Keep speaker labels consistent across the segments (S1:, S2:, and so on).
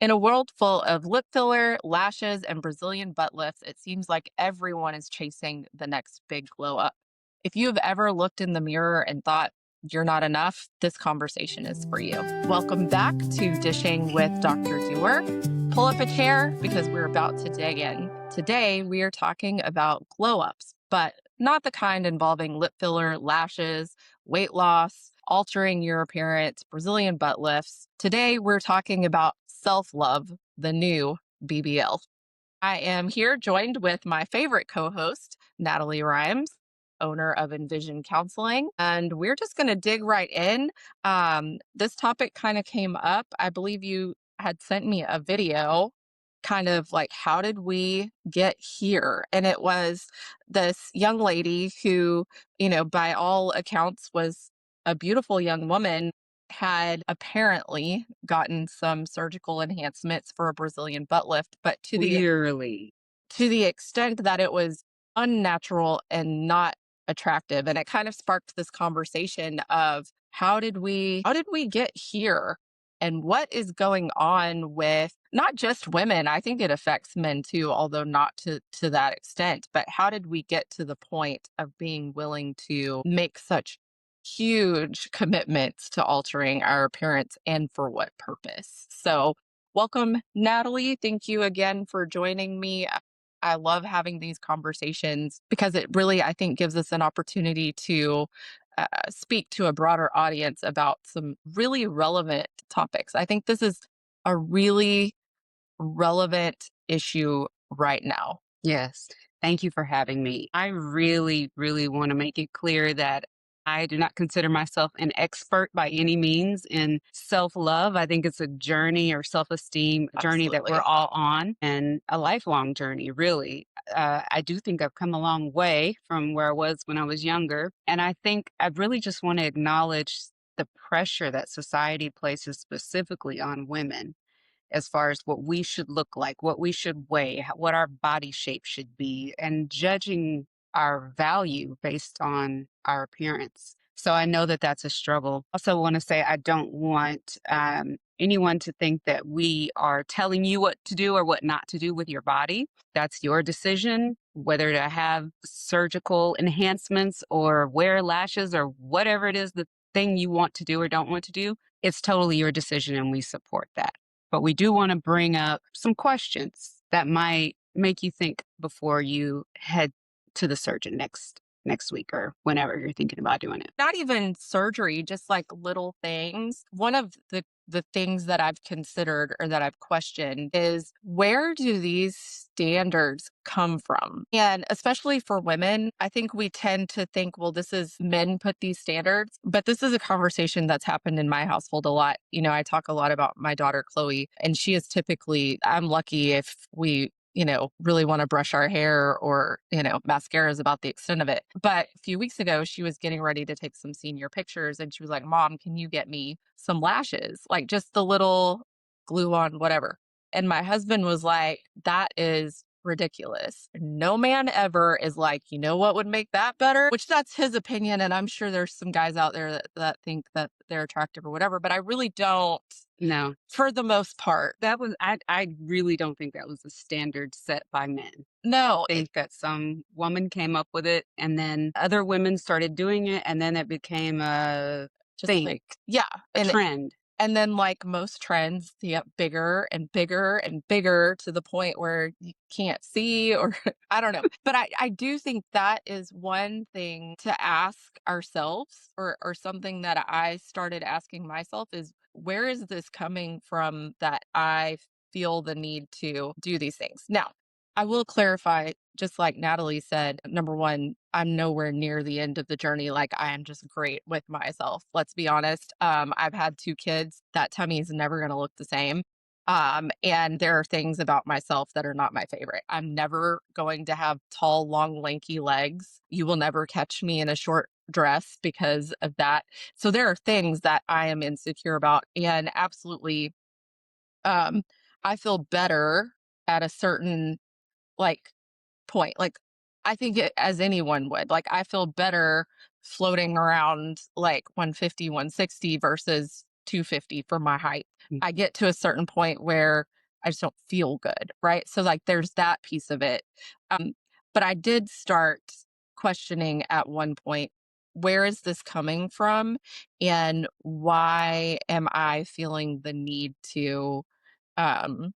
S1: In a world full of lip filler, lashes, and Brazilian butt lifts, it seems like everyone is chasing the next big glow up. If you have ever looked in the mirror and thought you're not enough, this conversation is for you. Welcome back to Dishing with Dr. Doer. Pull up a chair because we're about to dig in. Today, we are talking about glow ups, but not the kind involving lip filler, lashes, weight loss, altering your appearance, Brazilian butt lifts. Today, we're talking about self love, the new BBL. I am here joined with my favorite co host, Natalie Rhymes, owner of Envision Counseling. And we're just going to dig right in. This topic kind of came up. I believe you had sent me a video, kind of like, how did we get here? And it was this young lady who, by all accounts was a beautiful young woman, had apparently gotten some surgical enhancements for a Brazilian butt lift, but
S2: Clearly.
S1: to the extent that it was unnatural and not attractive. And it kind of sparked this conversation of how did we get here? And what is going on with not just women? I think it affects men too, although not to that extent. But how did we get to the point of being willing to make such huge commitments to altering our appearance, and for what purpose? So welcome, Natalie. Thank you again for joining me. I love having these conversations because it really, I think, gives us an opportunity to speak to a broader audience about some really relevant topics. I think this is a really relevant issue right now.
S2: Yes. Thank you for having me. I really, really want to make it clear that I do not consider myself an expert by any means in self love. I think it's a journey or self esteem journey that we're
S1: Absolutely.
S2: all on and a lifelong journey, really. I do think I've come a long way from where I was when I was younger. And I think I really just want to acknowledge the pressure that society places specifically on women as far as what we should look like, what we should weigh, what our body shape should be, and judging our value based on our appearance. So I know that that's a struggle. Also, want to say I don't want anyone to think that we are telling you what to do or what not to do with your body. That's your decision, whether to have surgical enhancements or wear lashes or whatever it is the thing you want to do or don't want to do. It's totally your decision, and we support that. But we do want to bring up some questions that might make you think before you head to the surgeon next week or whenever you're thinking about doing it.
S1: Not even surgery, just like little things. One of the things that I've considered or that I've questioned is, where do these standards come from? And especially for women, I think we tend to think, well, this is men put these standards, but this is a conversation that's happened in my household a lot. I talk a lot about my daughter, Chloe, and she is typically, I'm lucky if we really want to brush our hair, or, mascara is about the extent of it. But a few weeks ago, she was getting ready to take some senior pictures and she was like, Mom, can you get me some lashes? Like just the little glue on, whatever. And my husband was like, that is ridiculous. No man ever is like, you know what would make that better? Which that's his opinion. And I'm sure there's some guys out there that think that they're attractive or whatever, but I really don't,
S2: No,
S1: for the most part.
S2: I really don't think that was a standard set by men.
S1: No,
S2: I think that some woman came up with it and then other women started doing it and then it became a
S1: just
S2: thing,
S1: like, yeah.
S2: a
S1: And
S2: trend.
S1: then like most trends, they get bigger and bigger and bigger to the point where you can't see, or I don't know. But I do think that is one thing to ask ourselves, or something that I started asking myself is, where is this coming from that I feel the need to do these things? Now, I will clarify, just like Natalie said, number one, I'm nowhere near the end of the journey. Like, I am just great with myself. Let's be honest. I've had two kids. That tummy is never going to look the same. And there are things about myself that are not my favorite. I'm never going to have tall, long, lanky legs. You will never catch me in a short dress because of that. So there are things that I am insecure about. And absolutely, um, I feel better at a certain, like, point. Like, I think as anyone would, like, I feel better floating around like 150, 160 versus 250 for my height.
S2: Mm.
S1: I get to a certain point where I just don't feel good, right? So, like, there's that piece of it. Um, but I did start questioning at one point, where is this coming from? And why am I feeling the need to um,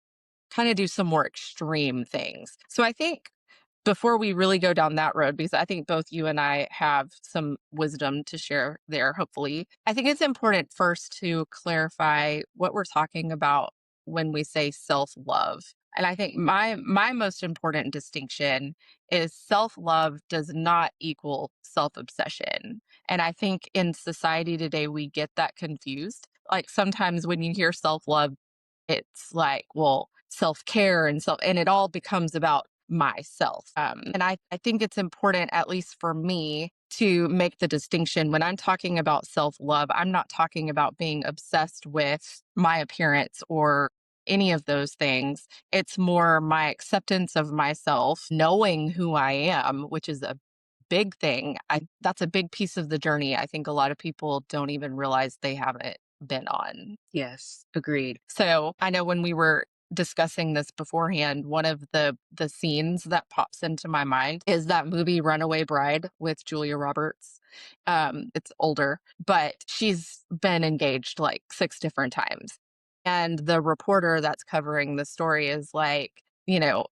S1: kind of do some more extreme things? So I think before we really go down that road, because I think both you and I have some wisdom to share there, hopefully, I think it's important first to clarify what we're talking about when we say self love. And I think my most important distinction is self love does not equal self obsession. And I think in society today, we get that confused. Like sometimes when you hear self love, it's like, well, self-care and it all becomes about myself. And I think it's important, at least for me, to make the distinction when I'm talking about self-love, I'm not talking about being obsessed with my appearance or any of those things. It's more my acceptance of myself, knowing who I am, which is a big thing. That's a big piece of the journey. I think a lot of people don't even realize they haven't been on.
S2: Yes, agreed.
S1: So, I know when we were discussing this beforehand, one of the scenes that pops into my mind is that movie Runaway Bride with Julia Roberts. It's older, but she's been engaged like 6 different times. And the reporter that's covering the story is like,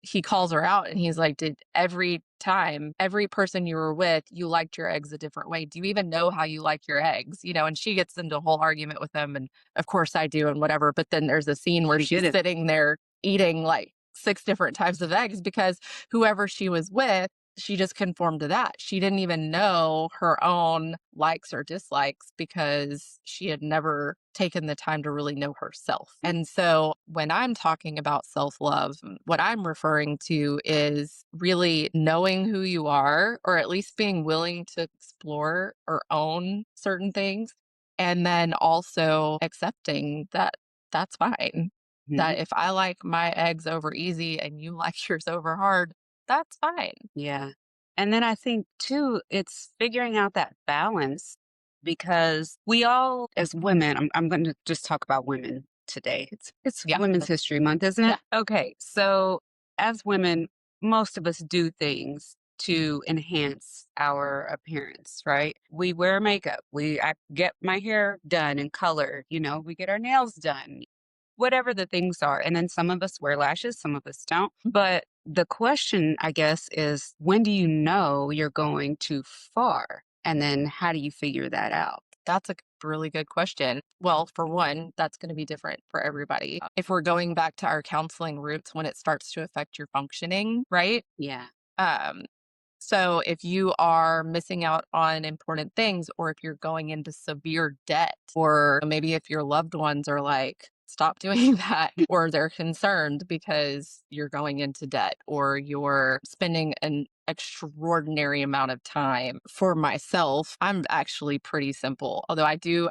S1: he calls her out and he's like, "Did every time, every person you were with, you liked your eggs a different way? Do you even know how you like your eggs?" And she gets into a whole argument with him, and of course I do and whatever, but then there's a scene where
S2: She
S1: she's
S2: did
S1: sitting there eating like 6 different types of eggs because whoever she was with, she just conformed to that. She didn't even know her own likes or dislikes because she had never taken the time to really know herself.
S2: it.
S1: And so when I'm talking about self love, what I'm referring to is really knowing who you are, or at least being willing to explore or own certain things. And then also accepting that that's fine. That
S2: Mhm.
S1: if I like my eggs over easy and you like yours over hard, that's fine.
S2: Yeah. And then I think too, it's figuring out that balance because we all, as women, I'm going to just talk about women today. It's
S1: Yeah.
S2: Women's History Month, isn't it?
S1: Yeah.
S2: Okay. So as women, most of us do things to enhance our appearance, right? We wear makeup. I get my hair done and colored, we get our nails done, whatever the things are. And then some of us wear lashes, some of us don't. But the question, I guess, is when do you know you're going too far? And then how do you figure that out?
S1: That's a really good question. Well, for one, that's going to be different for everybody. If we're going back to our counseling roots, when it starts to affect your functioning, right?
S2: Yeah.
S1: Um, So if you are missing out on important things, or if you're going into severe debt, or maybe if your loved ones are like, stop doing that, or they're concerned because you're going into debt or you're spending an extraordinary amount of time. For myself, I'm actually pretty simple. Although I do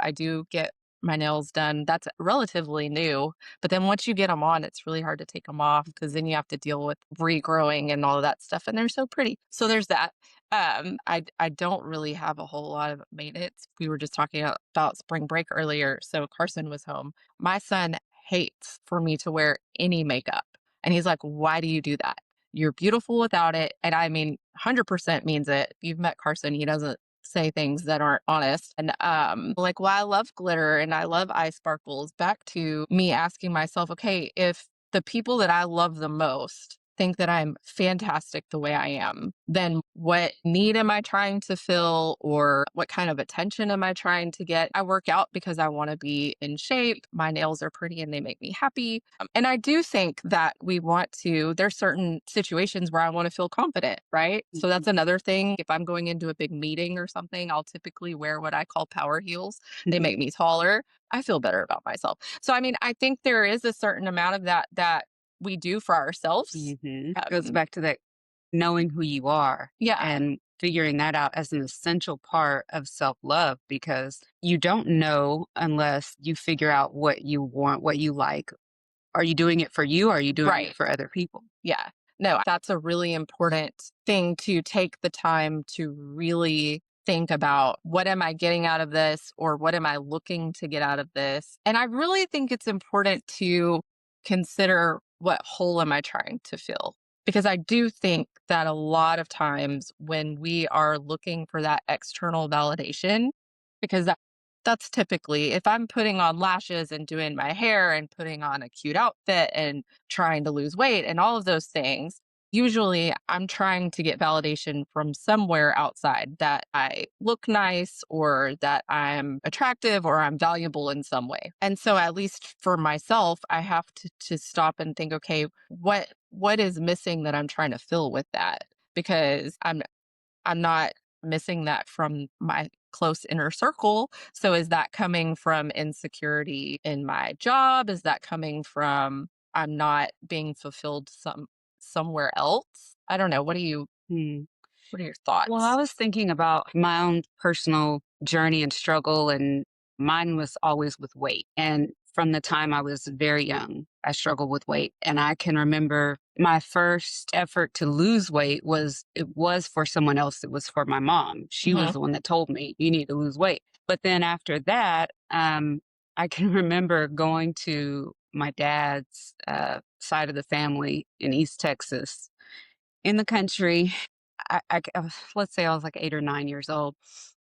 S1: get my nails done. That's relatively new, but then once you get them on, it's really hard to take them off because then you have to deal with regrowing and all of that stuff, and they're so pretty. So there's that. I don't really have a whole lot of maintenance. We were just talking about spring break earlier, so Carson was home. My son hates for me to wear any makeup, and he's like, "Why do you do that? You're beautiful without it." And I mean, 100% means it. You've met Carson; he doesn't say things that aren't honest. And like, well, I love glitter and I love eye sparkles. Back to me asking myself, okay, if the people that I love the most think that I'm fantastic the way I am, then what need am I trying to fill, or what kind of attention am I trying to get? I work out because I want to be in shape. My nails are pretty and they make me happy. And I do think that there's certain situations where I want to feel confident, right? So
S2: Mhm.
S1: that's another thing. If I'm going into a big meeting or something, I'll typically wear what I call power heels. They make me taller. I feel better about myself. So, I mean, I think there is a certain amount of that we do for ourselves.
S2: Goes
S1: Um,
S2: back to that knowing who you are
S1: yeah,
S2: and figuring that out as an essential part of self love because you don't know unless you figure out what you want, what you like. Are you doing it for you? Or are you doing it
S1: right.
S2: for other people?
S1: Yeah. No, that's a really important thing to take the time to really think about what am I getting out of this or what am I looking to get out of this? And I really think it's important to consider what hole am I trying to fill? Because I do think that a lot of times when we are looking for that external validation, because that's typically if I'm putting on lashes and doing my hair and putting on a cute outfit and trying to lose weight and all of those things, usually I'm trying to get validation from somewhere outside that I look nice or that I'm attractive or I'm valuable in some way. And so at least for myself, I have to stop and think, okay, what is missing that I'm trying to fill with that? Because I'm not missing that from my close inner circle. So is that coming from insecurity in my job? Is that coming from I'm not being fulfilled somewhere else? I don't know.
S2: Hmm.
S1: What are your
S2: Well, I
S1: thoughts?
S2: was thinking about my own personal journey and struggle, and mine was always with weight. And from the time I was very young, I struggled with weight. And I can remember my first effort to lose weight it was for someone else. It was for my mom. She
S1: Hmm.
S2: was the one that told me you need to lose weight. But then after that, I can remember going to my dad's side of the family in East Texas in the country. Let's say I was like 8 or 9 years old,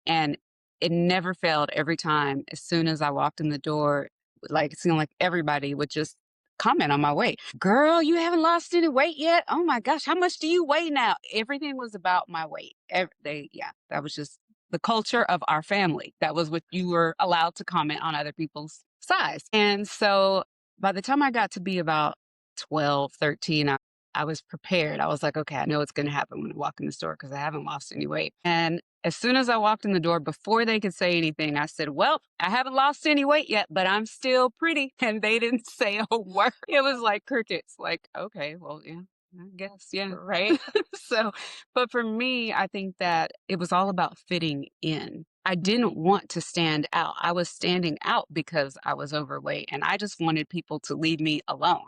S2: and it never failed every time. As soon as I walked in the door, like, it seemed like everybody would just comment on my weight. "Girl, you haven't lost any weight yet? Oh my gosh, how much do you weigh now?" Everything was about my weight. Yeah, that was just the culture of our family. That was what you were allowed to comment on other people's size. And so by the time I got to be about 12, 13, I was prepared. I was like, okay, I know what's going to happen when I walk in the store because I haven't lost any weight. And as soon as I walked in the door, before they could say anything, I said, well, I haven't lost any weight yet, but I'm still pretty. And they didn't say a word. It was like crickets. Like, okay, well, yeah, I guess, yeah.
S1: Right?
S2: So, but for me, I think that it was all about fitting in. I didn't want to stand out. I was standing out because I was overweight and I just wanted people to leave me alone.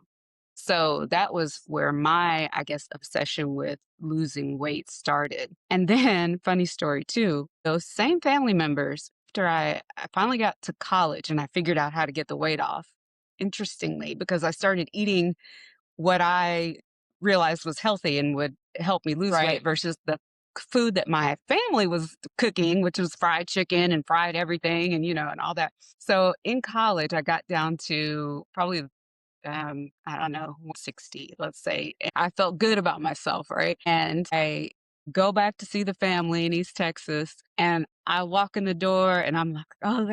S2: So that was where my, I guess, obsession with losing weight started. And then, funny story too, those same family members, after I finally got to college and I figured out how to get the weight off, interestingly, because I started eating what I realized was healthy and would help me lose
S1: Right.
S2: weight versus the food that my family was cooking, which was fried chicken and fried everything and, and all that. So in college, I got down to probably I don't know, 60, let's say. I felt good about myself, right? And I go back to see the family in East Texas, and I walk in the door and I'm like, oh,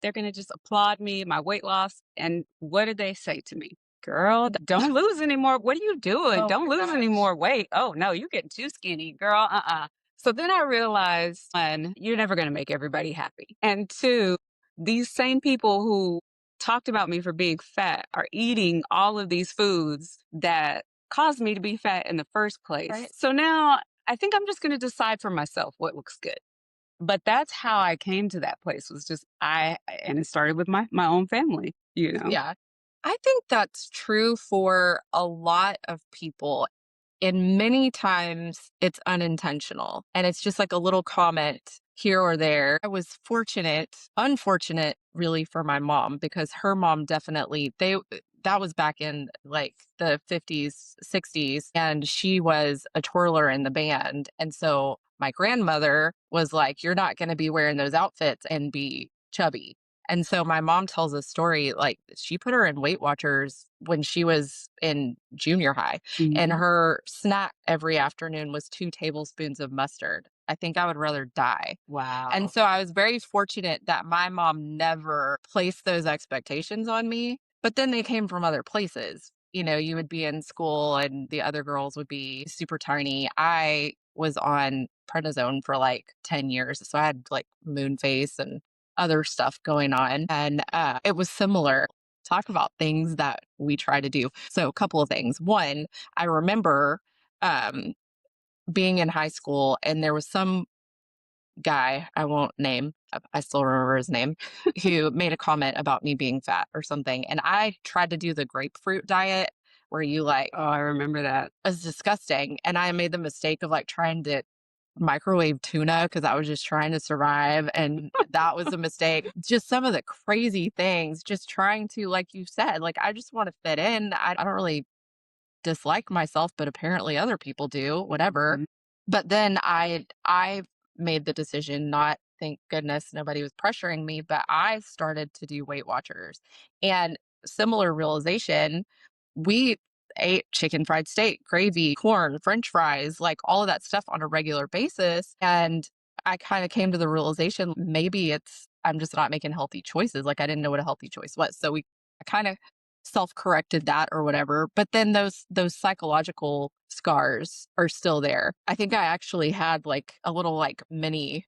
S2: they're going to just applaud me, my weight loss. And what did they say to me? Girl, don't lose any more. What are you doing?
S1: Oh
S2: Don't
S1: my
S2: lose any
S1: gosh.
S2: more weight. Oh, no, you're getting too skinny, girl. So then I realized, one, you're never going to make everybody happy. And two, these same people who talked about me for being fat are eating all of these foods that caused me to be fat in the first place.
S1: Right.
S2: So now I think I'm just going to decide for myself what looks good. But that's how I came to that place was just and it started with my own family.
S1: Yeah. I think that's true for a lot of people. And many times it's unintentional and it's just like a little comment here or there. I was unfortunate really for my mom because her mom definitely that was back in like the 50s, 60s and she was a twirler in the band. And so my grandmother was like you're not going to be wearing those outfits and be chubby. And so my mom tells a story like she put her in Weight Watchers when she was in junior high and
S2: Mhm.
S1: her snack every afternoon was 2 tablespoons of mustard. I think I would rather die. And
S2: Wow.
S1: so I was very fortunate that my mom never placed those expectations on me, but then they came from other places. You know, you would be in school and the other girls would be super tiny. I was on prednisone for like 10 years, so I had like moon face and other stuff going on, and, it was similar. Talk about things that we try to do. So, a couple of things. One, I remember, um, being in high school, and there was some guy, I won't name, I still remember his name, who made a comment about me being fat or something, and I tried to do the grapefruit diet where you, like
S2: Oh, I remember that.
S1: it was disgusting, and I made the mistake of, like, trying to microwave tuna because I was just trying to survive, and that was a mistake. Just some of the crazy things, just trying to, like you said, like, I just wanna fit in. I don't really dislike myself, but apparently other people do, whatever.
S2: Mhm.
S1: But then I made the decision, not thank goodness nobody was pressuring me, but I started to do Weight Watchers. And similar realization, we ate chicken fried steak, gravy, corn, french fries, like all of that stuff on a regular basis. And I kind of came to the realization maybe it's I'm just not making healthy choices. Like I didn't know what a healthy choice was. So I kind of self-corrected that or whatever, but then those psychological scars are still there. I think I actually had like a little like mini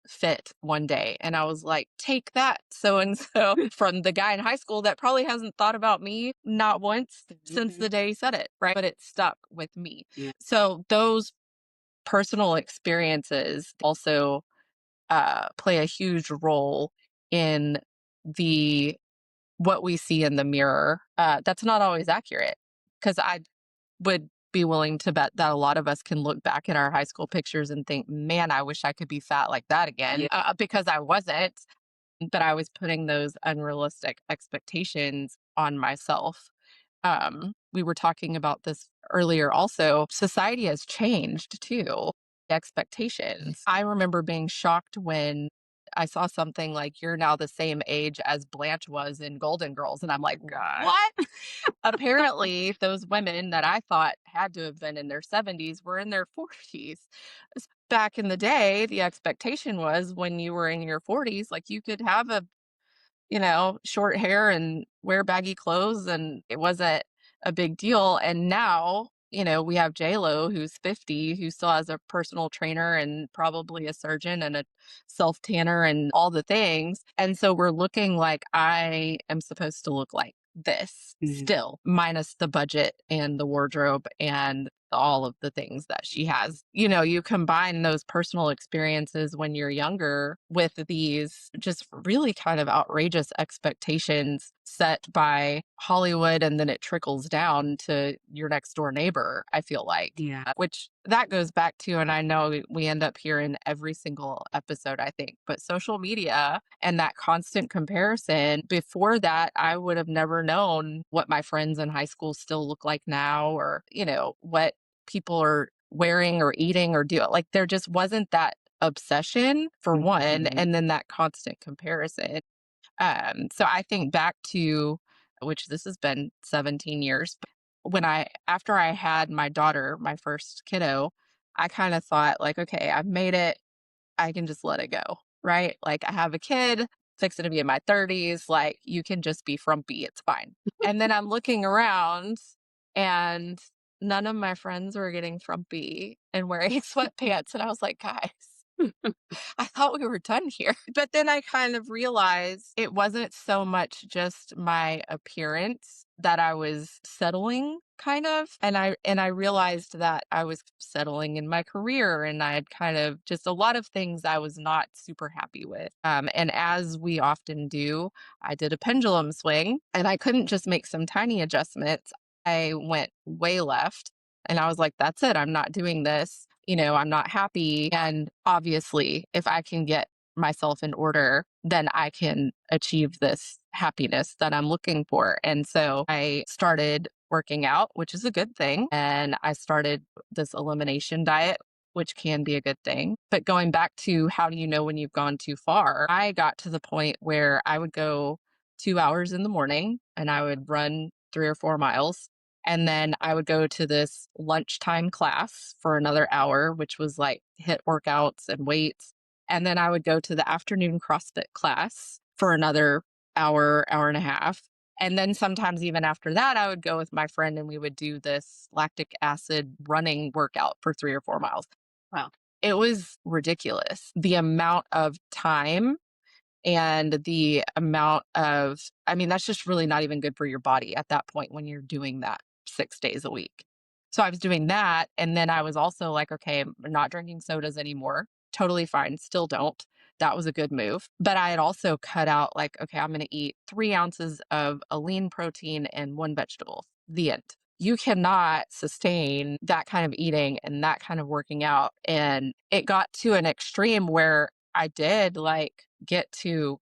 S1: fit one day and I was like, "Take that so and so," from the guy in high school that probably hasn't thought about me not once since
S2: Mhm.
S1: the day he said it, right? But it stuck with me.
S2: Yeah.
S1: So those personal experiences also play a huge role in the what we see in the mirror. That's not always accurate because I would be willing to bet that a lot of us can look back at our high school pictures and think, man, I wish I could be fat like that again,
S2: Yeah.
S1: because I wasn't, but I was putting those unrealistic expectations on myself. We were talking about this earlier also. Society has changed too, expectations. I remember being shocked when I saw something like, "You're now the same age as Blanche was in Golden Girls." And I'm like,
S2: Gosh.
S1: what? Apparently, those women that I thought had to have been in their 70s were in their 40s. Back in the day, the expectation was when you were in your 40s, like you could have a short hair and wear baggy clothes, and it wasn't a big deal. And now, we have J-Lo who's 50, who still has a personal trainer and probably a surgeon and a self tanner and all the things. And so we're looking like I am supposed to look like this
S2: Mhm.
S1: still, minus the budget and the wardrobe and all of the things that she has. You combine those personal experiences when you're younger with these just really kind of outrageous expectations set by Hollywood, and then it trickles down to your next door neighbor, I feel like.
S2: Yeah.
S1: Which that goes back to, and I know we end up here in every single episode, I think, but social media and that constant comparison. Before that, I would have never known what my friends in high school still look like now, or, what people are wearing or eating or do. Like there just wasn't that obsession for one,
S2: Mhm.
S1: and then that constant comparison. So I think back to, which this has been 17 years, when after I had my daughter, my first kiddo, I kind of thought like, okay, I've made it. I can just let it go, right? Like I have a kid, fixing to be in my 30s, like you can just be frumpy, it's fine. And then I'm looking around and none of my friends were getting frumpy and wearing sweatpants. And I was like, guys, I thought we were done here. But then I kind of realized it wasn't so much just my appearance that I was settling kind of, and I realized that I was settling in my career, and I had kind of just a lot of things I was not super happy with. And as we often do, I did a pendulum swing and I couldn't just make some tiny adjustments. I went way left and I was like, that's it. I'm not doing this. I'm not happy. And obviously, if I can get myself in order, then I can achieve this happiness that I'm looking for. And so I started working out, which is a good thing. And I started this elimination diet, which can be a good thing. But going back to how do you know when you've gone too far? I got to the point where I would go 2 hours in the morning and I would run 3 or 4 miles. And then I would go to this lunchtime class for another hour, which was like hit workouts and weights. And then I would go to the afternoon CrossFit class for another hour, hour and a half. And then sometimes even after that, I would go with my friend and we would do this lactic acid running workout for 3 or 4 miles.
S2: Wow.
S1: It was ridiculous. The amount of time and the amount of, I mean, that's just really not even good for your body at that point when you're doing that 6 days a week. So I was doing that. And then I was also like, okay, I'm not drinking sodas anymore. Totally fine. Still don't. That was a good move. But I had also cut out, like, okay, I'm going to eat 3 ounces of a lean protein and one vegetable. The end. you cannot sustain that kind of eating and that kind of working out. And it got to an extreme where I did like get to,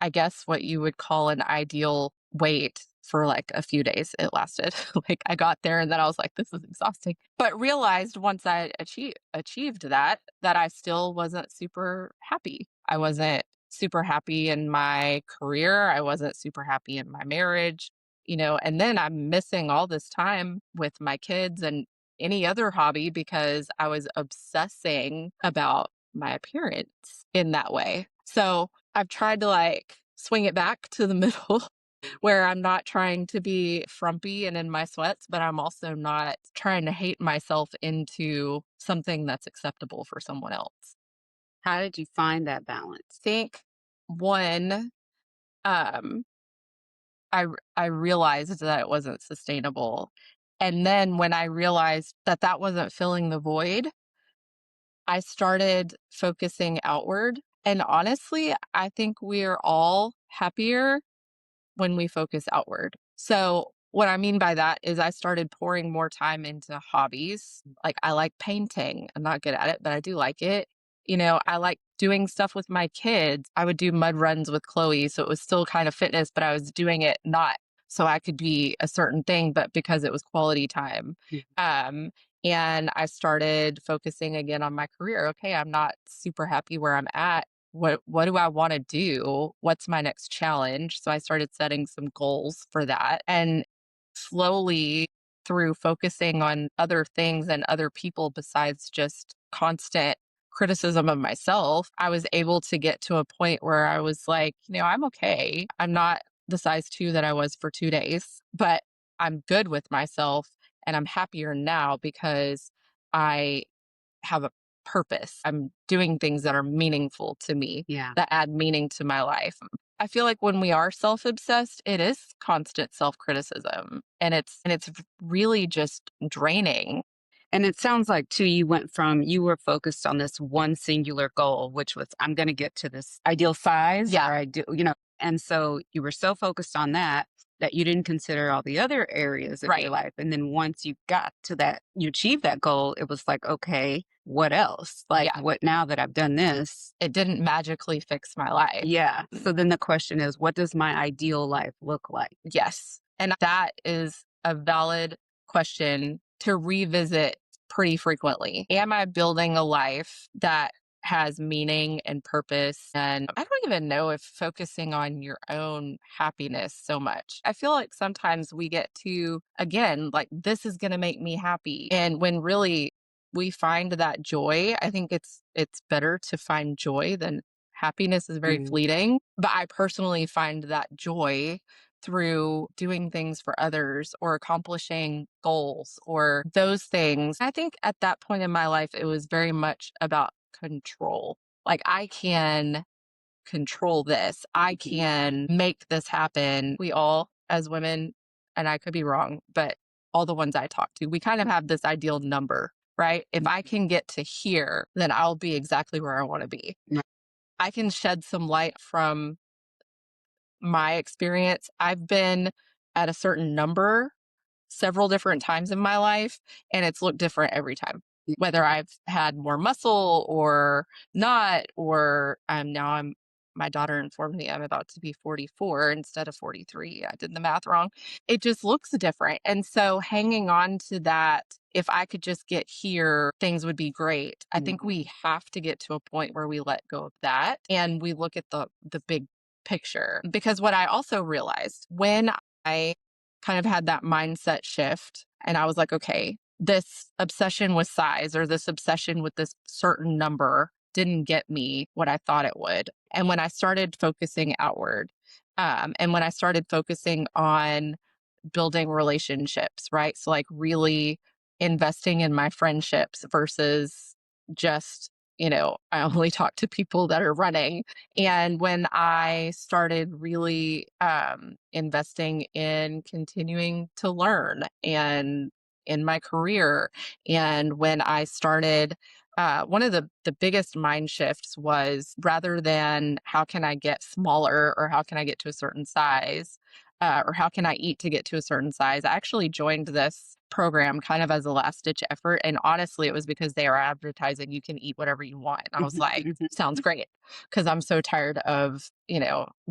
S1: I guess, what you would call an ideal weight for like a few days. It lasted. Like I got there and then I was like, this is exhausting. But realized once I achieved that I still wasn't super happy. I wasn't super happy in my career. I wasn't super happy in my marriage, and then I'm missing all this time with my kids and any other hobby because I was obsessing about my appearance in that way. So I've tried to like swing it back to the middle where I'm not trying to be frumpy and in my sweats, but I'm also not trying to hate myself into something that's acceptable for someone else.
S2: How did you find that balance?
S1: Think one, um, I realized that it wasn't sustainable. And then when I realized that that wasn't filling the void, I started focusing outward. And honestly, I think we're all happier when we focus outward. So, what I mean by that is I started pouring more time into hobbies. Like, I like painting. I'm not good at it, but I do like it. I like doing stuff with my kids. I would do mud runs with Chloe. So, it was still kind of fitness, but I was doing it not so I could be a certain thing, but because it was quality time.
S2: Mhm.
S1: Um, and I started focusing again on my career. Okay, I'm not super happy where I'm at. What do I want to do? What's my next challenge? So I started setting some goals for that. And slowly through focusing on other things and other people besides just constant criticism of myself, I was able to get to a point where I was like, I'm okay. I'm not the size 2 that I was for 2 days, but I'm good with myself and I'm happier now because I have a purpose. I'm doing things that are meaningful to me,
S2: Yeah.
S1: that add meaning to my life. I feel like when we are self-obsessed, it is constant self-criticism, and it's really just draining.
S2: And it sounds like too, you were focused on this one singular goal, which was I'm going to get to this ideal size
S1: Yeah,
S2: or I do, and so you were so focused on that that you didn't consider all the other areas of your
S1: right.
S2: life. And then once you got to that, you achieved that goal, it was like, okay, what else? Like
S1: Yeah,
S2: what now that I've done this?
S1: it didn't magically fix my life.
S2: Yeah. So then the question is, what does my ideal life look like?
S1: Yes. And that is a valid question to revisit pretty frequently. Am I building a life that has meaning and purpose? And I don't even know if focusing on your own happiness so much. I feel like sometimes we get to, again, like, this is going to make me happy. And when really we find that joy, I think it's better to find joy than happiness is very
S2: Mm,
S1: fleeting. But I personally find that joy through doing things for others or accomplishing goals or those things. I think at that point in my life, it was very much about control. Like, I can control this, I
S2: mhm,
S1: can make this happen. We all, as women, and I could be wrong, but all the ones I talk to, we kind of have this ideal number, right? If I
S2: mhm,
S1: can get to here, then I'll be exactly where I want to be.
S2: right,
S1: I can shed some light from my experience. I've been at a certain number several different times in my life, and it's looked different every time.
S2: yeah,
S1: Whether I've had more muscle or not, or now I'm my daughter informed me I'm about to be 44 instead of 43. I did the math wrong. It just looks different. And so hanging on to that, if I could just get here, things would be great. I
S2: yeah,
S1: think we have to get to a point where we let go of that and we look at the big picture. Because what I also realized when I kind of had that mindset shift and I was like, okay, this obsession with size or this obsession with this certain number didn't get me what I thought it would. And when I started focusing outward, and when I started focusing on building relationships, right? So, like, really investing in my friendships versus just, I only talk to people that are running. And when I started really investing in continuing to learn and in my career, and when I started, one of the biggest mind shifts was rather than how can I get smaller or how can I get to a certain size, or how can I eat to get to a certain size. I actually joined this program kind of as a last ditch effort. And honestly, it was because they are advertising you can eat whatever you want. And I was
S2: Mhm,
S1: like,
S2: mhm.
S1: sounds great. Cause I'm so tired of,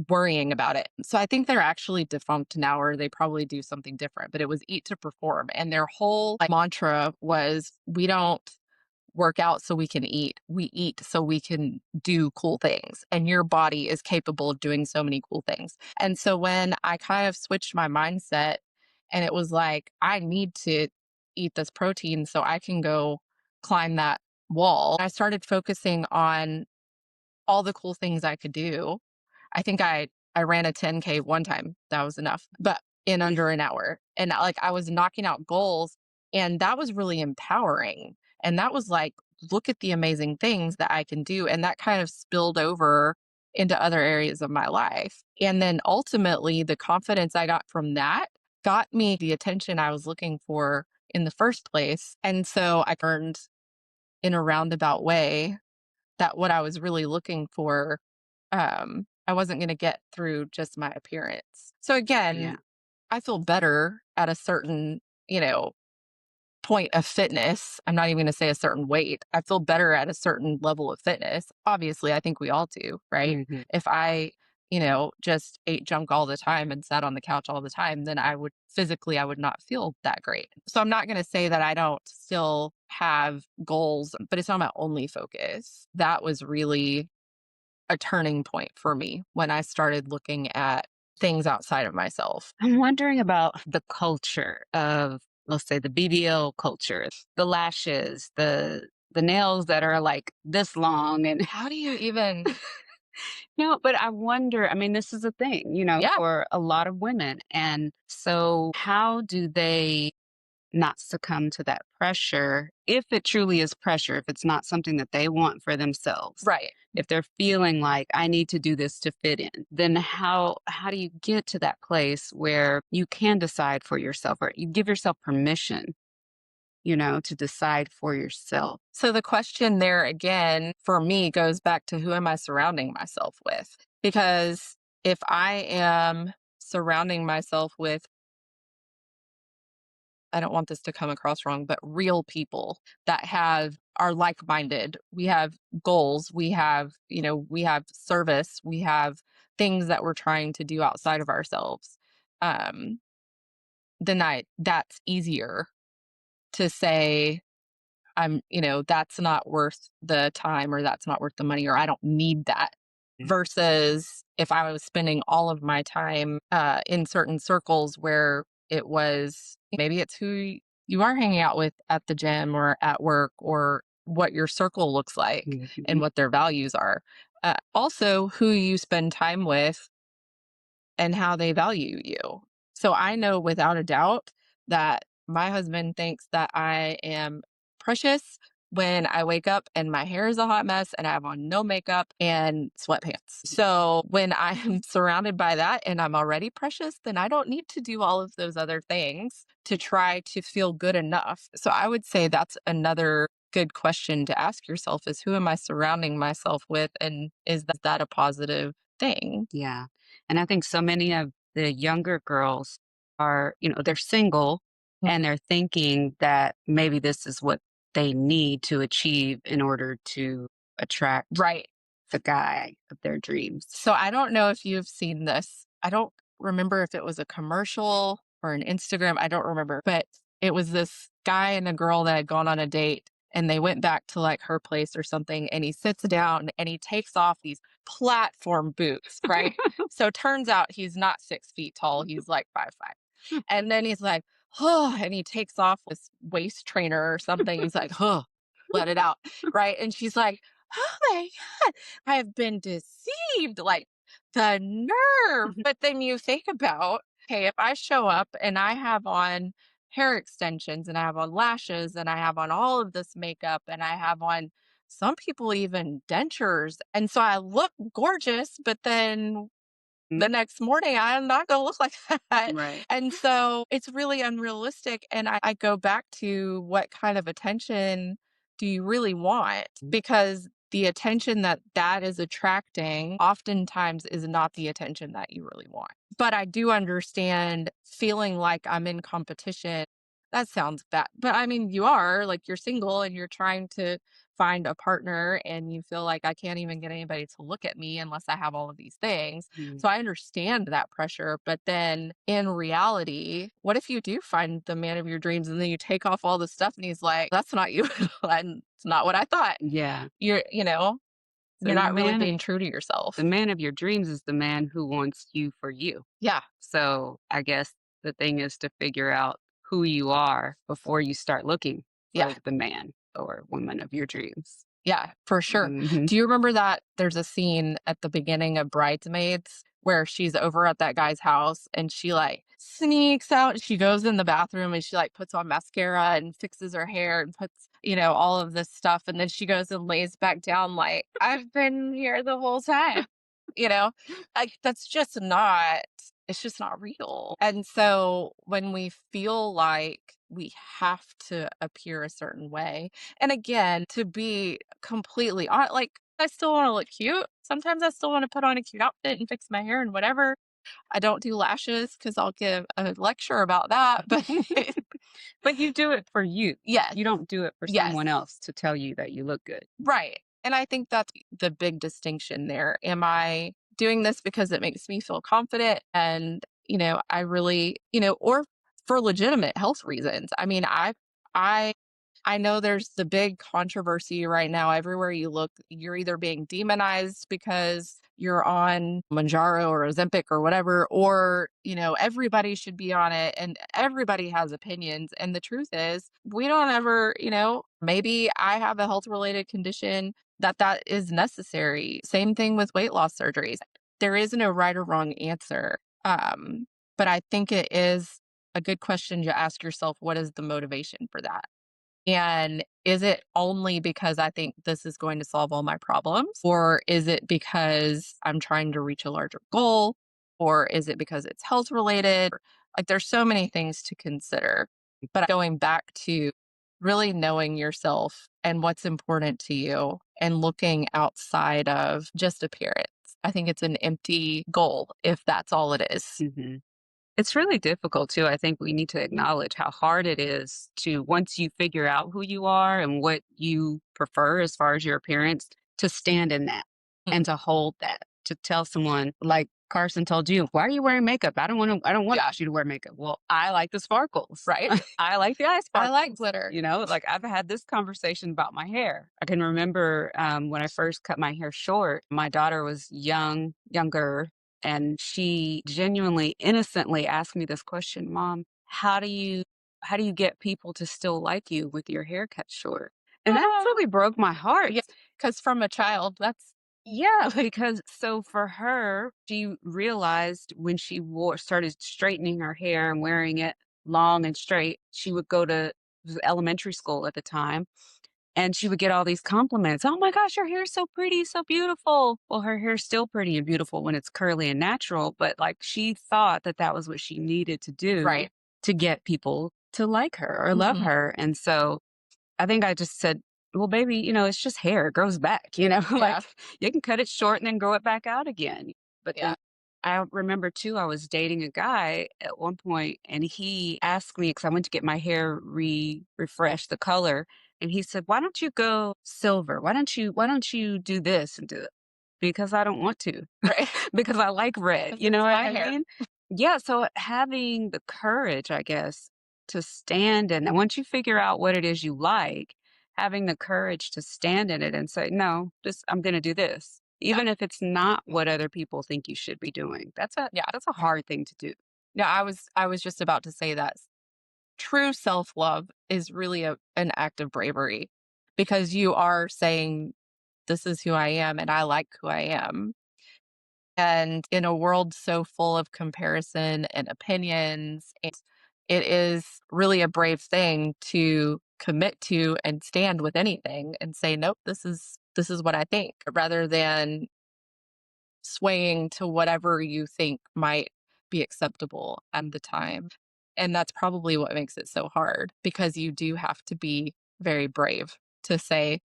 S1: worrying about it. So I think they're actually defunct now, or they probably do something different, but it was eat to perform. And their whole mantra was we don't work out so we can eat. We eat so we can do cool things. And your body is capable of doing so many cool things. And so when I kind of switched my mindset and it was like, I need to eat this protein so I can go climb that wall, I started focusing on all the cool things I could do. I think I ran a 10K one time. That was enough, but in under an hour. And I was knocking out goals, and that was really empowering. And that was like, look at the amazing things that I can do. And that kind of spilled over into other areas of my life. And then ultimately, the confidence I got from that got me the attention I was looking for in the first place. And so I earned in a roundabout way that what I was really looking for, I wasn't gonna get through just my appearance. So
S2: Yeah.
S1: again, I feel better at a certain, you know, point of fitness. I'm not even gonna say a certain weight. I feel better at a certain level of fitness. Obviously, I think we all do, right?
S2: Mhm.
S1: If I, just ate junk all the time and sat on the couch all the time, then I would not feel that great. So I'm not gonna say that I don't still have goals, but it's not my only focus. That was really a turning point for me when I started looking at things outside of myself.
S2: I'm wondering about the culture of, let's say, the BBL culture, the lashes, the nails that are like this long and
S1: How do you even
S2: no, but I wonder, I mean, this is a thing,
S1: Yeah,
S2: for a lot of women. And so how do they not succumb to that pressure if it truly is pressure, if it's not something that they want for themselves?
S1: right.
S2: If they're feeling like I need to do this to fit in, then how do you get to that place where you can decide for yourself or you give yourself permission, to decide for yourself?
S1: So the question there again for me goes back to who am I surrounding myself with? Because if I am surrounding myself with, I don't want this to come across wrong, but real people that are like-minded. We have goals, we have service, we have things that we're trying to do outside of ourselves. Um, then that's easier to say that's not worth the time or that's not worth the money or I don't need that. Versus if I was spending all of my time in certain circles where it was maybe it's who you are hanging out with at the gym or at work or what your circle looks like and
S2: Mhm.
S1: what their values are. Also, who you spend time with and how they value you. So I know without a doubt that my husband thinks that I am precious when I wake up and my hair is a hot mess and I have on no makeup and sweatpants. So when I'm surrounded by that and I'm already precious, then I don't need to do all of those other things to try to feel good enough. So I would say that's another good question to ask yourself is who am I surrounding myself with and is that a positive thing?
S2: Yeah. And I think so many of the younger girls are, they're single and they're thinking that maybe this is what they need to achieve in order to attract
S1: Right.
S2: the guy of their dreams.
S1: So I don't know if you've seen this. I don't remember if it was a commercial or an Instagram. I don't remember, but it was this guy and a girl that had gone on a date and they went back to like her place or something and he sits down and he takes off these platform boots, right? So turns out he's not 6 feet tall. He's like 5'5". And then he's like, oh, and he takes off this waist trainer or something. He's like, oh, let it out. Right. And she's like, oh my God, I have been deceived. Like the nerve. But then you think about, okay, if I show up and I have on hair extensions and I have on lashes and I have on all of this makeup and I have on some people even dentures. And so I look gorgeous, but then
S2: Mhm.
S1: the next morning, I'm not gonna look like that.
S2: Right.
S1: And so it's really unrealistic. And I go back to what kind of attention do you really want?
S2: Mhm.
S1: Because the attention that that is attracting oftentimes is not the attention that you really want. But I do understand feeling like I'm in competition. That sounds bad. But I mean, you are like you're single and you're trying to find a partner and you feel like I can't even get anybody to look at me unless I have all of these things.
S2: Mhm.
S1: So I understand that pressure. But then in reality, what if you do find the man of your dreams and then you take off all the stuff and he's like, that's not you. And it's not what I thought.
S2: Yeah.
S1: You know, you're
S2: And
S1: not really being true to
S2: the
S1: yourself.
S2: man of your dreams is the man who wants you for you.
S1: Yeah.
S2: So I guess the thing is to figure out who you are before you start looking
S1: Yeah.
S2: for the man or woman of your dreams.
S1: Yeah, for sure.
S2: Mhm.
S1: Do you remember that there's a scene at the beginning of Bridesmaids where she's over at that guy's house and she like sneaks out. She goes in the bathroom and she like puts on mascara and fixes her hair and puts, all of this stuff. And then she goes and lays back down like, I've been here the whole time. You know, like that's just not, it's just not real. And so when we feel like we have to appear a certain way, and again, to be completely hon like, I still wanna look cute. Sometimes I still wanna put on a cute outfit and fix my hair and whatever. I don't do lashes because 'cause I'll give a lecture about that, but
S2: But you do it for you.
S1: yes,
S2: You don't do it for
S1: yes,
S2: someone else to tell you that you look good.
S1: right, and I think that's the big distinction there. Am I doing this because it makes me feel confident and, I really or for legitimate health reasons? I mean, I I know there's the big controversy right now. Everywhere you look, you're either being demonized because you're on Manjaro or Ozempic or whatever, or, everybody should be on it and everybody has opinions. And the truth is, we don't ever, maybe I have a health related condition that is necessary. Same thing with weight loss surgeries. There is no right or wrong answer. But I think it is a good question to ask yourself, what is the motivation for that? And is it only because I think this is going to solve all my problems? Or is it because I'm trying to reach a larger goal? Or is it because it's health related? Like there's so many things to consider. But going back to really knowing yourself and what's important to you and looking outside of just appearance. I think it's an empty goal if that's all it is.
S2: Mhm. It's really difficult too. I think we need to acknowledge how hard it is to once you figure out who you are and what you prefer as far as your appearance, to stand in that
S1: Mhm.
S2: and to hold that. To tell someone like Carson told you, why are you wearing makeup? I don't want
S1: Yeah,
S2: you to wear makeup. Well, I like the sparkles.
S1: right.
S2: I like the eye
S1: I like
S2: sparkles.
S1: glitter.
S2: Like I've had this conversation about my hair. I can remember when I first cut my hair short, my daughter was younger, and she genuinely innocently asked me this question, "Mom, how do you get people to still like you with your hair cut short?" And that really broke my heart.
S1: Yeah, because from a child, that's
S2: Yeah, because so for her, she realized when she started straightening her hair and wearing it long and straight, she would go to it was elementary school at the time, and she would get all these compliments. "Oh my gosh, your hair is so pretty, so beautiful." Well, her hair's still pretty and beautiful when it's curly and natural, but like she thought that that was what she needed to do
S1: right.
S2: to get people to like her or love
S1: Mhm.
S2: her. And so I think I just said, "Well, baby, it's just hair. It grows back,
S1: Yeah,
S2: like you can cut it short and then grow it back out again." But then
S1: yeah.
S2: I remember too, I was dating a guy at one point and he asked me, because I went to get my hair refreshed, the color. And he said, "Why don't you go silver? Why don't you do this and do it?" Because I don't want to,
S1: Right.
S2: because I like red.
S1: 'Cause
S2: You know
S1: it's
S2: what
S1: my
S2: I
S1: hair.
S2: mean? Yeah. So having the courage, I guess, to stand in, and once you figure out what it is you like, having the courage to stand in it and say, "No, this I'm gonna do this."
S1: Yeah,
S2: Even if it's not what other people think you should be doing.
S1: yeah.
S2: That's a hard thing to do.
S1: No, I was just about to say that true self-love is really an act of bravery because you are saying, "This is who I am, and I like who I am." And in a world so full of comparison and opinions, it is really a brave thing to commit to and stand with anything and say, "Nope, this is what I think," rather than swaying to whatever you think might be acceptable at the time. And that's probably what makes it so hard because you do have to be very brave to say,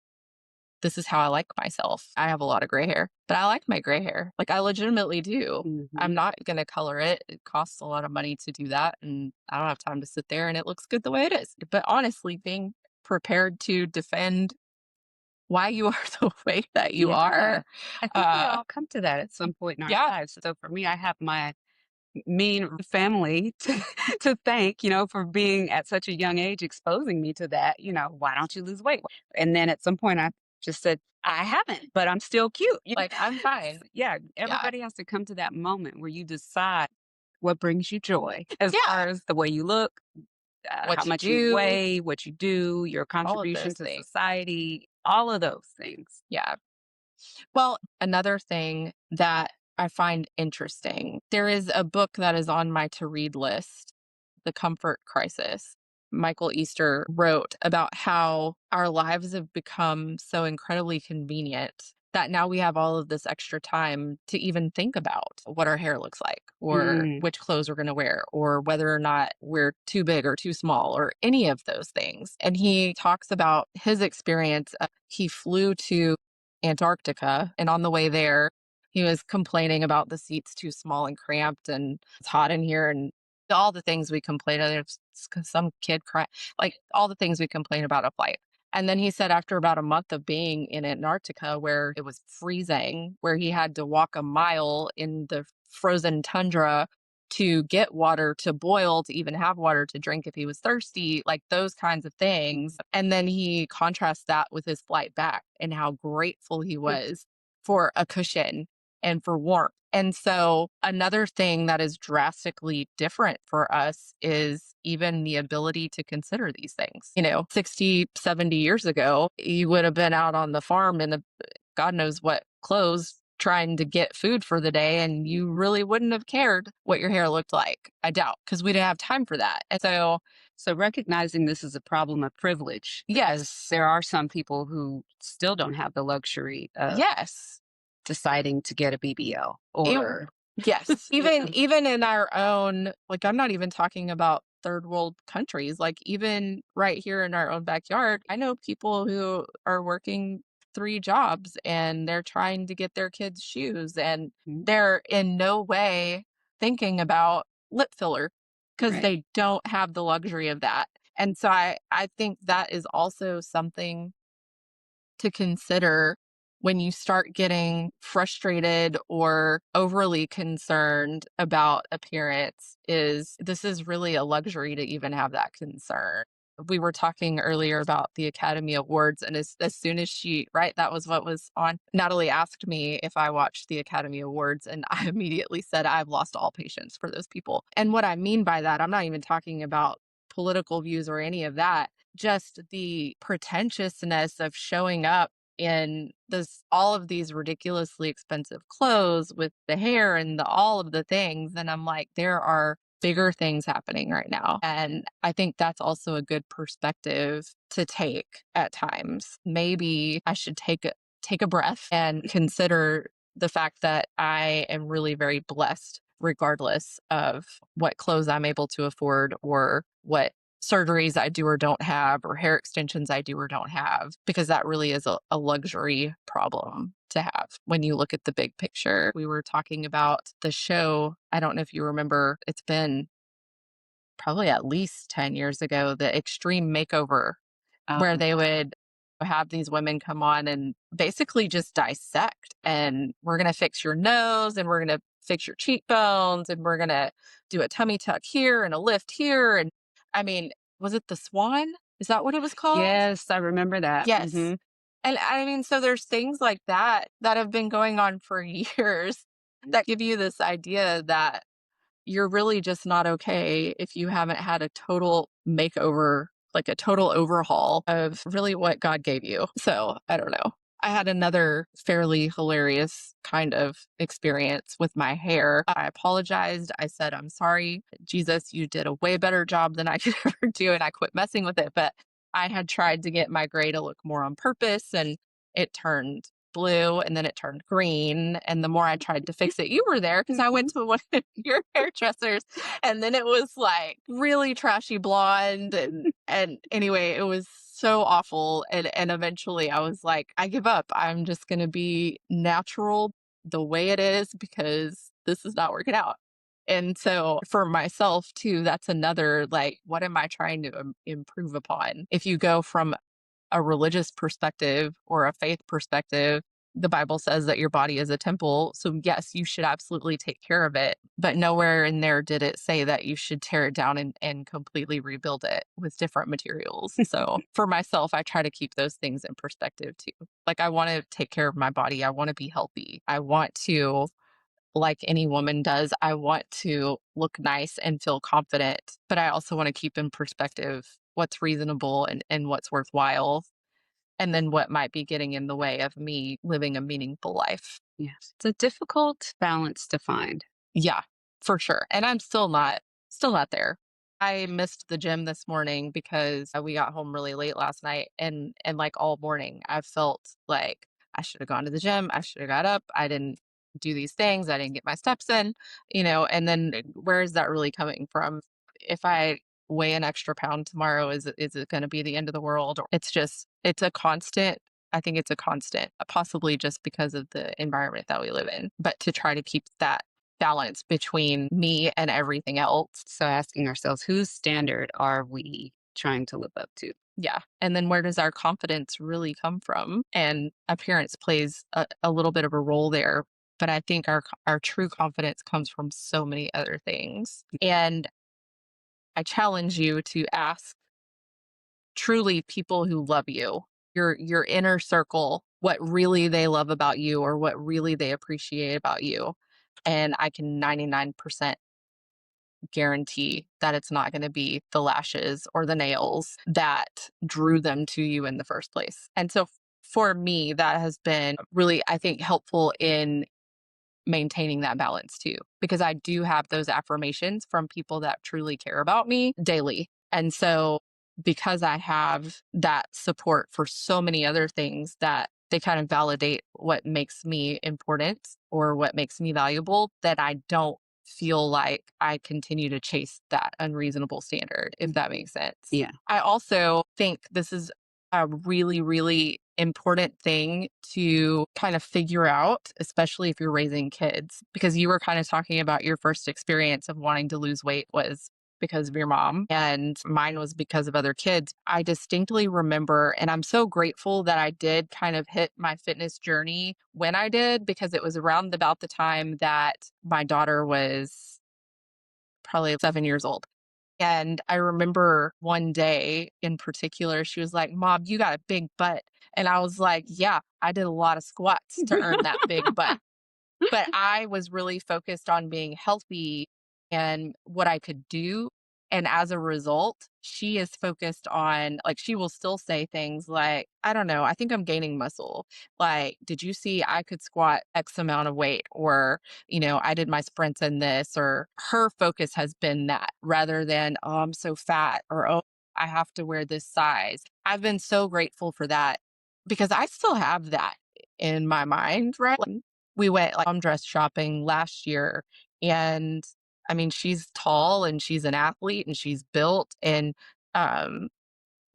S1: this is how I like myself. I have a lot of gray hair, but I like my gray hair. Like, I legitimately do. I'm
S2: Mhm.
S1: not going to color it. It costs a lot of money to do that. And I don't have time to sit there and it looks good the way it is. But honestly, being prepared to defend why you are the way that you
S2: Yeah.
S1: are.
S2: I think we
S1: Uh,
S2: all come to that at some point in our
S1: yeah,
S2: lives. So for me, I have my mean family to thank, for being at such a young age, exposing me to that, why don't you lose weight? And then at some point I just said, I haven't, but I'm still cute.
S1: like I'm fine.
S2: Yeah,
S1: Yeah.
S2: everybody has to come to that moment where you decide what brings you joy as
S1: Yeah.
S2: far as the way you look, how
S1: What you
S2: much you
S1: do,
S2: weigh, what you do, your
S1: all of
S2: contribution
S1: those
S2: to
S1: things.
S2: society, all of those things.
S1: Yeah. Well, another thing that I find interesting, there is a book that is on my to read list, The Comfort Crisis. Michael Easter wrote about how our lives have become so incredibly convenient that now we have all of this extra time to even think about what our hair looks like or
S2: Mm,
S1: which clothes we're going to wear or whether or not we're too big or too small or any of those things. And he talks about his experience. He flew to Antarctica, and on the way there, he was complaining about the seats too small and cramped, and it's hot in here, and all the things we complain of. There's some kid cry, like all the things we complain about a flight. And then he said after about a month of being in Antarctica where it was freezing, where he had to walk a mile in the frozen tundra to get water to boil, to even have water to drink if he was thirsty, like those kinds of things. And then he contrasts that with his flight back and how grateful he was for a cushion and for warmth. And so, another thing that is drastically different for us is even the ability to consider these things. 60, 70 years ago, you would have been out on the farm in the God knows what clothes trying to get food for the day, and you really wouldn't have cared what your hair looked like. I doubt, because we didn't have time for that. And so,
S2: So recognizing this is a problem of privilege, because
S1: yes,
S2: there are some people who still don't have the luxury of
S1: yes.
S2: deciding to get a BBL
S1: It
S2: or
S1: Yes.
S2: you
S1: Even in our own, like, I'm not even talking about third world countries, like, even right here in our own backyard, I know people who are working 3 jobs, and they're trying to get their kids shoes, and
S2: Mhm.
S1: they're in no way thinking about lip filler because
S2: Right.
S1: they don't have the luxury of that. And so I think that is also something to consider when you start getting frustrated or overly concerned about appearance is this is really a luxury to even have that concern. We were talking earlier about the Academy Awards, and as soon as right, that was what was on. Natalie asked me if I watched the Academy Awards, and I immediately said I've lost all patience for those people. And what I mean by that, I'm not even talking about political views or any of that, just the pretentiousness of showing up in this all of these ridiculously expensive clothes with the hair and all of the things, and I'm like, there are bigger things happening right now. And I think that's also a good perspective to take at times. Maybe I should take a breath and consider the fact that I am really very blessed regardless of what clothes I'm able to afford or what surgeries I do or don't have, or hair extensions I do or don't have, because that really is a luxury problem to have when you look at the big picture. We were talking about the show. I don't know if you remember, it's been probably at least 10 years ago, the Extreme Makeover, where they would have these women come on and basically just dissect. And we're going to fix your nose, and we're going to fix your cheekbones, and we're going to do a tummy tuck here and a lift here. And I mean, was it the Swan? Is that what it was called?
S2: Yes, I remember that.
S1: Yes.
S2: Mhm.
S1: And I mean, so there's things like that that have been going on for years that give you this idea that you're really just not okay if you haven't had a total makeover, like a total overhaul of really what God gave you. So I don't know. I had another fairly hilarious kind of experience with my hair. I apologized. I said, I'm sorry. Jesus, you did a way better job than I could ever do. And I quit messing with it. But I had tried to get my gray to look more on purpose, and it turned blue, and then it turned green. And the more I tried to fix it, you were there because I went to one of your hairdressers, and then it was like really trashy blonde. And anyway, it was so awful. And eventually I was like, I give up. I'm just gonna be natural the way it is because this is not working out. And so for myself too, that's another like, what am I trying to improve upon? If you go from a religious perspective or a faith perspective, the Bible says that your body is a temple. So, yes, you should absolutely take care of it. But nowhere in there did it say that you should tear it down and completely rebuild it with different materials. So, for myself, I try to keep those things in perspective too. Like, I want to take care of my body. I want to be healthy. I want to, like any woman does, I want to look nice and feel confident. But I also want to keep in perspective what's reasonable and what's worthwhile and then what might be getting in the way of me living a meaningful life.
S2: Yes. It's a difficult balance to find.
S1: Yeah, for sure. And I'm still not there. I missed the gym this morning because we got home really late last night and like all morning I felt like I should have gone to the gym. I should have got up. I didn't do these things. I didn't get my steps in, and then where is that really coming from? If I weigh an extra pound tomorrow, is it going to be the end of the world? Or it's a constant. I think it's a constant, possibly just because of the environment that we live in, but to try to keep that balance between me and everything else.
S2: So asking ourselves, whose standard are we trying to live up to?
S1: Yeah. And then where does our confidence really come from? And appearance plays a little bit of a role there. But I think our true confidence comes from so many other things. And I challenge you to ask truly people who love you, your inner circle, what really they love about you or what really they appreciate about you. And I can 99% guarantee that it's not going to be the lashes or the nails that drew them to you in the first place. And so for me, that has been really, I think, helpful in maintaining that balance too, because I do have those affirmations from people that truly care about me daily. And so because I have that support for so many other things that they kind of validate what makes me important or what makes me valuable, that I don't feel like I continue to chase that unreasonable standard, if that makes sense.
S2: Yeah.
S1: I also think this is a really, really important thing to kind of figure out, especially if you're raising kids, because you were kind of talking about your first experience of wanting to lose weight was because of your mom, and mine was because of other kids. I distinctly remember, and I'm so grateful that I did kind of hit my fitness journey when I did, because it was around about the time that my daughter was probably 7 years old. And I remember one day in particular, she was like, "Mom, you got a big butt." And I was like, "Yeah, I did a lot of squats to earn that big butt." But I was really focused on being healthy and what I could do, and as a result, she is focused on like, she will still say things like, "I don't know, I think I'm gaining muscle." Like, "Did you see I could squat X amount of weight?" Or, "I did my sprints in this," or her focus has been that rather than, "Oh, I'm so fat," or, "Oh, I have to wear this size." I've been so grateful for that because I still have that in my mind, right? We went like dress shopping last year, and I mean, she's tall and she's an athlete and she's built and um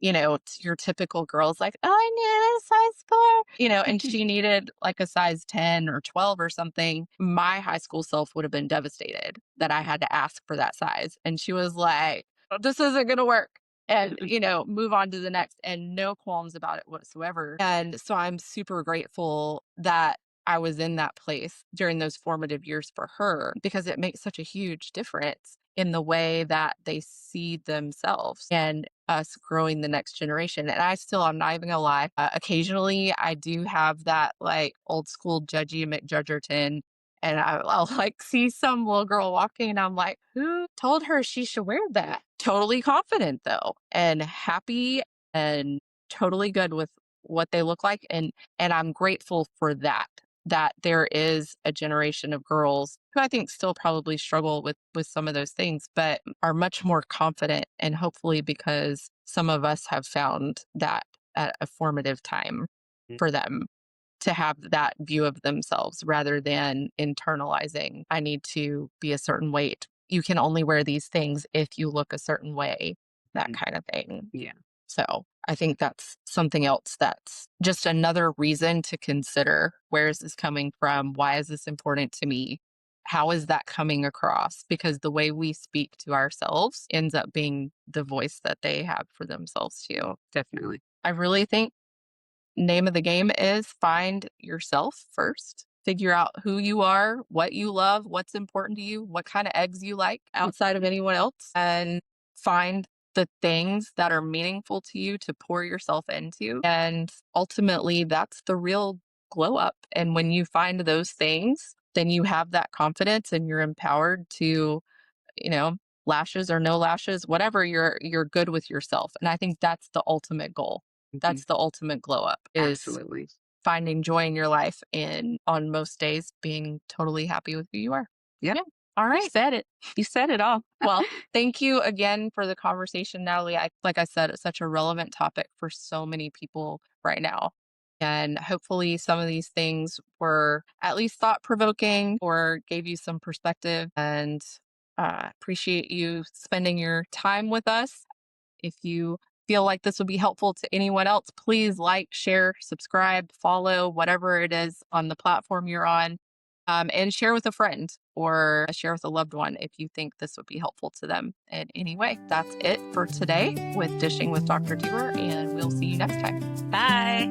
S1: your typical girl's like, "Oh, I need a size 4," and she needed like a size 10 or 12 or something. My high school self would have been devastated that I had to ask for that size. And she was like, "Oh, this isn't going to work." And, move on to the next, and no qualms about it whatsoever. And so I'm super grateful that I was in that place during those formative years for her, because it makes such a huge difference in the way that they see themselves and us growing the next generation. And I'm not even gonna lie, occasionally I do have that like old school judgy McJudgerton. And I'll like see some little girl walking and I'm like, who told her she should wear that? Totally confident though, and happy and totally good with what they look like. And I'm grateful for that there is a generation of girls who I think still probably struggle with some of those things, but are much more confident, and hopefully because some of us have found that at a formative time for them to have that view of themselves rather than internalizing, "I need to be a certain weight. You can only wear these things if you look a certain way," that
S2: Mhm.
S1: kind of thing.
S2: Yeah.
S1: So I think that's something else that's just another reason to consider, where is this coming from? Why is this important to me? How is that coming across? Because the way we speak to ourselves ends up being the voice that they have for themselves too.
S2: Definitely.
S1: I really think name of the game is find yourself first. Figure out who you are, what you love, what's important to you, what kind of eggs you like outside of anyone else, and find the things that are meaningful to you to pour yourself into. And ultimately, that's the real glow up. And when you find those things, then you have that confidence and you're empowered to, you know, lashes or no lashes, whatever, you're good with yourself. And I think that's the ultimate goal.
S2: Mhm.
S1: That's the ultimate glow up is
S2: Absolutely.
S1: finding joy in your life and on most days being totally happy with who you are.
S2: Yep.
S1: Yeah. All
S2: You
S1: right.
S2: said it. You said it all.
S1: Well, thank you again for the conversation, Natalie. Like I said, it's such a relevant topic for so many people right now. And hopefully, some of these things were at least thought provoking or gave you some perspective. And appreciate you spending your time with us. If you feel like this would be helpful to anyone else, please like, share, subscribe, follow, whatever it is on the platform you're on, and share with a friend or share with a loved one if you think this would be helpful to them in any way. That's it for today with Dishing with Dr. Dewar, and we'll see you next time.
S2: Bye.